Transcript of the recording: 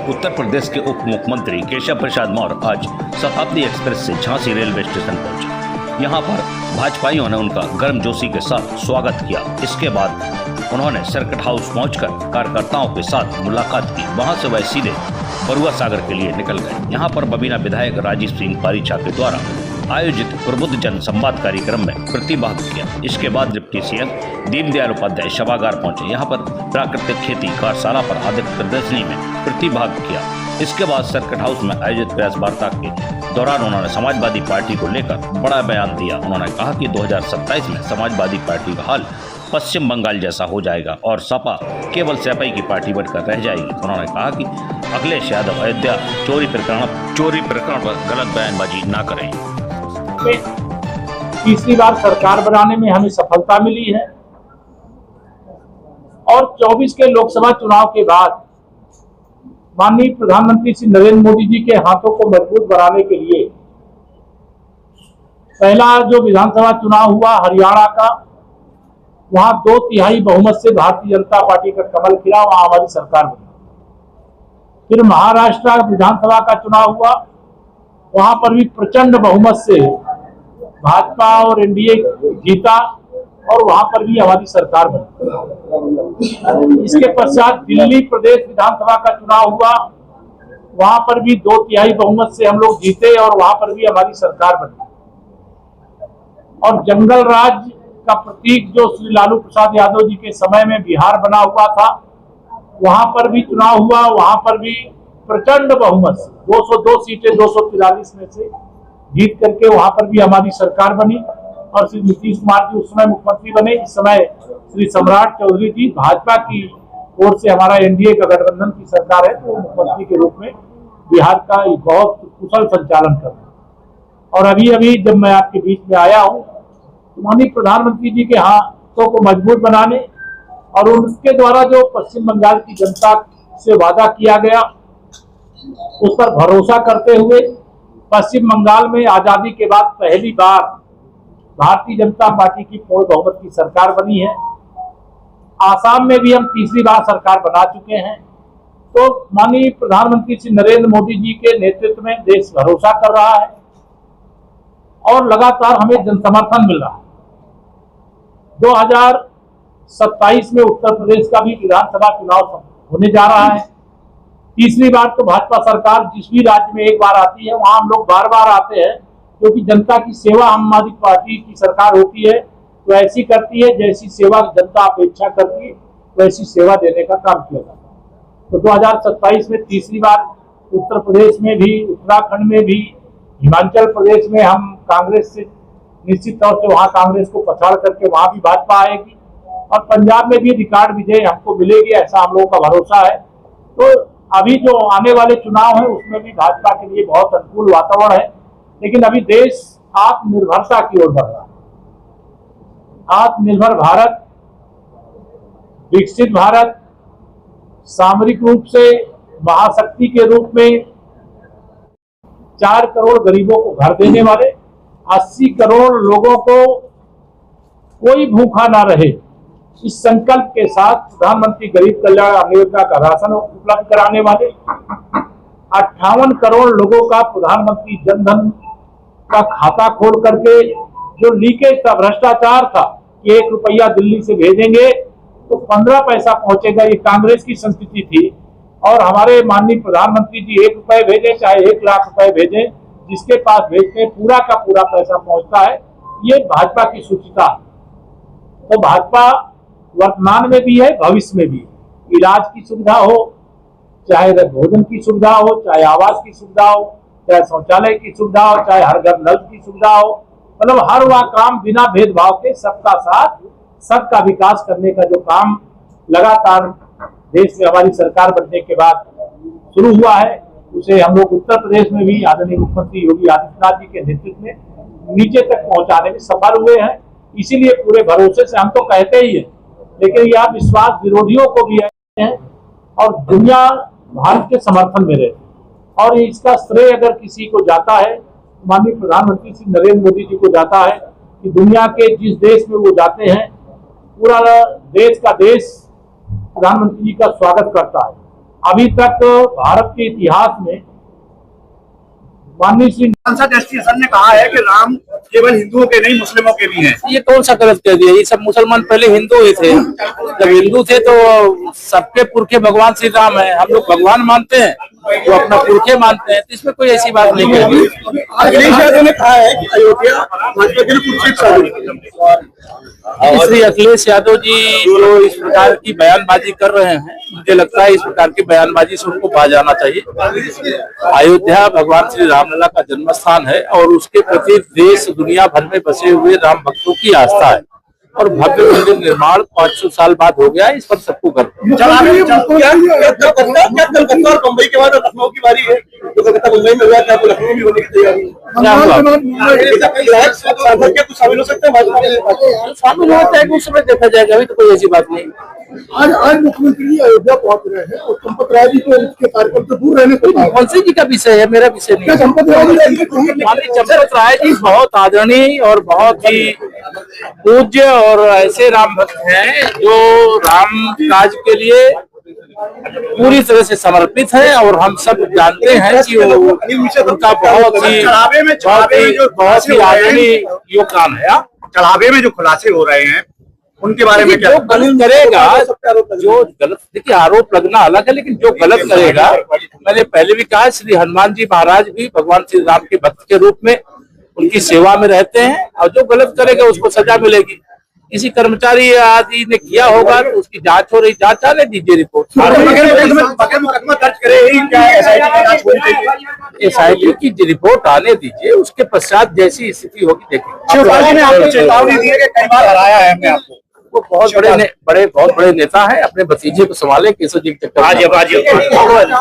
उत्तर प्रदेश के उप मुख्यमंत्री केशव प्रसाद मौर्य आज शताब्दी एक्सप्रेस से झांसी रेलवे स्टेशन पहुंचे। यहां पर भाजपाइयों ने उनका गर्मजोशी के साथ स्वागत किया। इसके बाद उन्होंने सर्किट हाउस पहुंचकर कार्यकर्ताओं के साथ मुलाकात की। वहां से वह सीधे बरुआ सागर के लिए निकल गए। यहां पर बबीना विधायक राजीव सिंह पारीचा के द्वारा आयोजित प्रबुद्ध जन संवाद कार्यक्रम में प्रतिभाग किया। इसके बाद डिप्टी सीएम दीनदयाल उपाध्याय सभागार पहुंचे। यहां पर प्राकृतिक खेती कार्यशाला पर आधारित प्रदर्शनी में प्रतिभाग किया। इसके बाद सर्किट हाउस में आयोजित प्रेस वार्ता के दौरान उन्होंने समाजवादी पार्टी को लेकर बड़ा बयान दिया। उन्होंने कहा कि 2027 में समाजवादी पार्टी का हाल पश्चिम बंगाल जैसा हो जाएगा और सपा केवल सपाई की पार्टी बनकर रह जाएगी। उन्होंने कहा कि अखिलेश यादव अयोध्या चोरी प्रकरण पर गलत बयानबाजी न करें। तीसरी बार सरकार बनाने में हमें सफलता मिली है और 24 के लोकसभा चुनाव के बाद माननीय प्रधानमंत्री श्री नरेंद्र मोदी जी के हाथों को मजबूत बनाने के लिए पहला जो विधानसभा चुनाव हुआ हरियाणा का, वहां 2/3 बहुमत से भारतीय जनता पार्टी का कमल खिला, वहां हमारी सरकार बनी। फिर महाराष्ट्र विधानसभा का चुनाव हुआ, वहां पर भी प्रचंड बहुमत से भाजपा और एनडीए जीता और वहां पर भी हमारी सरकार बनी। इसके पश्चात दिल्ली प्रदेश विधानसभा का चुनाव हुआ, वहां पर भी 2/3 बहुमत से हम लोग जीते और वहां पर भी हमारी सरकार बनी। और जंगल राज का प्रतीक जो श्री लालू प्रसाद यादव जी के समय में बिहार बना हुआ था, वहां पर भी चुनाव हुआ, वहां पर भी प्रचंड बहुमत से 202 सीटें 243 में से जीत करके वहां पर भी हमारी सरकार बनी और श्री नीतीश कुमार जी उस समय मुख्यमंत्री बने। इस समय श्री सम्राट चौधरी जी भाजपा की ओर से हमारा एनडीए का गठबंधन की सरकार है, तो मुख्यमंत्री के रूप में बिहार का बहुत कुशल संचालन कर रहे हैं। और अभी जब मैं आपके बीच में आया हूँ, तो माननीय प्रधानमंत्री जी के हाथों को मजबूत बनाने और उनके द्वारा जो पश्चिम बंगाल की जनता से वादा किया गया उस पर भरोसा करते हुए पश्चिम बंगाल में आजादी के बाद पहली बार भारतीय जनता पार्टी की पूर्ण बहुमत की सरकार बनी है। आसाम में भी हम तीसरी बार सरकार बना चुके हैं। तो माननीय प्रधानमंत्री श्री नरेंद्र मोदी जी के नेतृत्व में देश भरोसा कर रहा है और लगातार हमें जनसमर्थन मिल रहा है। 2027 में उत्तर प्रदेश का भी विधानसभा चुनाव होने जा रहा है। तीसरी बार तो भाजपा सरकार जिस भी राज्य में एक बार आती है, वहां हम लोग बार बार आते हैं, क्योंकि जनता की सेवा हमारी पार्टी की सरकार होती है तो ऐसी करती है जैसी सेवा जनता अपेक्षा करती है, वैसी सेवा देने का काम किया जाता है। तो 2027 में तीसरी बार उत्तर प्रदेश में भी, उत्तराखंड में भी, हिमाचल प्रदेश में हम कांग्रेस से निश्चित तौर से वहां कांग्रेस को पछाड़ करके वहां भी भाजपा आएगी और पंजाब में भी रिकॉर्ड विजय हमको मिलेगी, ऐसा हम लोगों का भरोसा है। तो अभी जो आने वाले चुनाव है उसमें भी भाजपा के लिए बहुत अनुकूल वातावरण है, लेकिन अभी देश आत्मनिर्भरता की ओर बढ़ रहा है। आत्मनिर्भर भारत, विकसित भारत, सामरिक रूप से महाशक्ति के रूप में 4 करोड़ गरीबों को घर देने वाले, 80 करोड़ लोगों को कोई भूखा ना रहे, इस संकल्प के साथ प्रधानमंत्री गरीब कल्याण अन्न योजना का राशन उपलब्ध कराने वाले, 58 करोड़ लोगों का प्रधानमंत्री जनधन का खाता खोल करके जो लीकेज था, भ्रष्टाचार था कि 1 रुपया दिल्ली से भेजेंगे तो 15 पैसा पहुंचेगा, ये कांग्रेस की संस्कृति थी। और हमारे माननीय प्रधानमंत्री जी 1 रुपए भेजे चाहे 1 लाख रुपए भेजे, जिसके पास भेजते हैं पूरा का पूरा पैसा पहुंचता है। ये भाजपा की सूचिता है। तो भाजपा वर्तमान में भी है, भविष्य में भी। इलाज की सुविधा हो, चाहे भोजन की सुविधा हो, चाहे आवास की सुविधा हो, चाहे शौचालय की सुविधा हो, चाहे हर घर नल की सुविधा हो, मतलब हर वह काम बिना भेदभाव के सबका साथ सबका विकास करने का जो काम लगातार देश में हमारी सरकार बनने के बाद शुरू हुआ है, उसे हम लोग उत्तर प्रदेश में भी आदरणीय मुख्यमंत्री योगी आदित्यनाथ जी के नेतृत्व में नीचे तक पहुंचाने में सफल हुए हैं। इसीलिए पूरे भरोसे से हम तो कहते ही है, लेकिन यह विश्वास विरोधियों को भी है और दुनिया भारत के समर्थन में रहती है। और इसका श्रेय अगर किसी को जाता है, माननीय प्रधानमंत्री श्री नरेंद्र मोदी जी को जाता है कि दुनिया के जिस देश में वो जाते हैं, पूरा देश का देश प्रधानमंत्री जी का स्वागत करता है। अभी तक भारत के इतिहास में माननीय श्री सांसद एस.टी. हसन ने कहा है कि राम केवल हिंदुओं के नहीं मुस्लिमों के भी हैं। ये कौन सा गलत कह दिया? ये सब मुसलमान पहले हिंदू ही थे। जब हिंदू थे तो सबके पुरखे भगवान श्री राम है। हम लोग भगवान मानते हैं, वो अपना पुरखे मानते हैं, तो इसमें कोई ऐसी बात नहीं कही। अखिलेश यादव ने कहा है कि अयोध्या भाजपा के लिए कुरुक्षेत्र साबित। श्री अखिलेश यादव जी जो इस प्रकार की बयानबाजी कर रहे हैं, मुझे लगता है इस प्रकार की बयानबाजी से उनको बाज आना चाहिए। अयोध्या भगवान श्री रामलला का जन्म स्थान है और उसके प्रति देश दुनिया भर में बसे हुए राम भक्तों की आस्था है और भव्य मंदिर निर्माण 500 साल बाद हो गया। इस पर सबको गर्व कलकत्ता और मुंबई के बाद लखनऊ की बारी है। तो कलकत्ता मुंबई में हुआ था, लखनऊ भी होने की तैयारी है। कुछ शामिल हो सकते हैं भाजपा में? शामिल होता है कि उस समय देखा जाएगा, अभी तो कोई ऐसी बात नहीं। आज मुख्यमंत्री अयोध्या पहुंच रहे हैं और संपत राय जी को इसके कार्यक्रम से दूर रहने को कहा। मुंशी जी का विषय है, मेरा विषय नहीं है। संपत राय जी बहुत आदरणीय और बहुत ही पूज्य और ऐसे राम भक्त हैं जो राम काज के लिए पूरी तरह से समर्पित है और हम सब जानते हैं कि उनका बहुत ही आदरणीय योगदान है। चढ़ावे में जो खुलासे हो रहे हैं उनके बारे में क्या? जो गलत करेगा, जो गलत, देखिए आरोप लगना अलग है, लेकिन जो गलत करेगा, मैंने पहले भी कहा, श्री हनुमान जी महाराज भी भगवान श्री राम के भक्त के रूप में उनकी सेवा में रहते हैं और जो गलत करेगा उसको सजा मिलेगी। किसी कर्मचारी आदि ने किया होगा तो उसकी जांच हो रही, जांच आने दीजिए रिपोर्ट। मुकदमा दर्ज करे SIT की रिपोर्ट आने दीजिए, उसके पश्चात जैसी स्थिति होगी देखिए। शिवराज ने आपको चेतावनी दी है कि कई बार हराया है हमने आपको। वो बहुत बड़े नेता है, अपने भतीजे को संभाले, केशव जी के चक्कर में।